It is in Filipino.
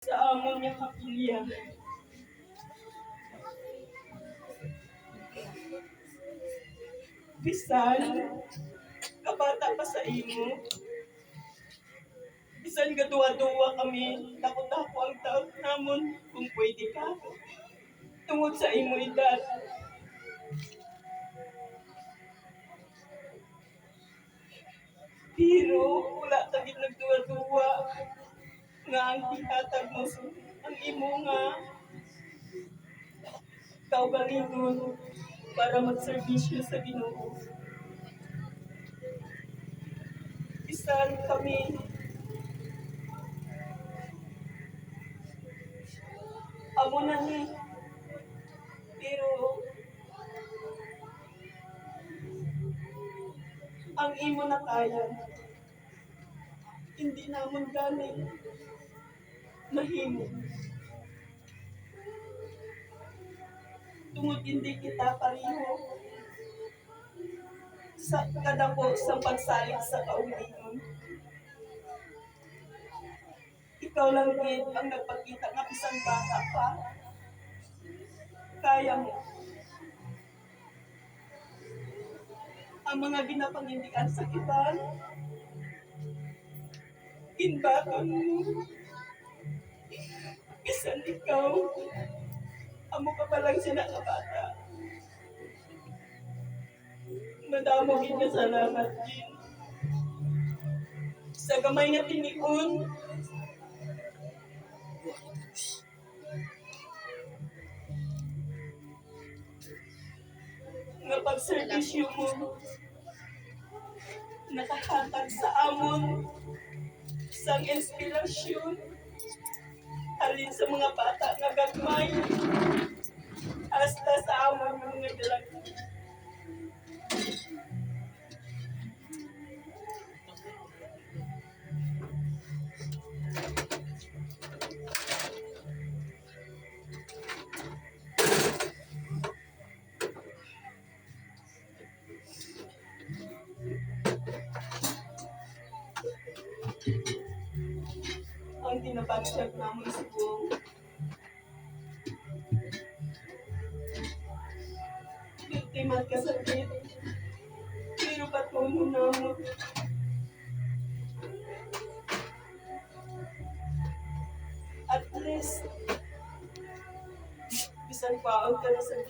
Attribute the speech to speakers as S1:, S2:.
S1: sa amon niya kapilya. Bisan, kabata pa sa imo. Bisan gaduwa-duwa kami, takot-tako ang taot namon kung pwede ka. Tungod sa imo edad. Pero wala tagit nagduwa-duwa nga ang ihatag mo ang imo nga kaugalingon para magserbisyo sa Ginoo. Bisan kami amo na ni, pero ang imo na kaya hindi namon galing mahimo. Tungod hindi kita pareho sa kadako sa pagsalig sa kaugalingon. Ikaw lang gid ang nagpakita nga bisan bata pa, kaya mo. Ang mga ginapangindian sa iban, inbaton mo. Bisan ikaw, amo ka palang sina nga bata. Madamo gid nga salamat gid. Sa gamay nga tinigon, nga pagserbisyo mo, nakahatag sa amon sang inspirasyon halin sa mga bata nga gagmay hasta sa amon mga dalaga. Ang tinapatsag namon subong, ultimat kasakit, pero patungo namon. At least, bisan paon ka na sa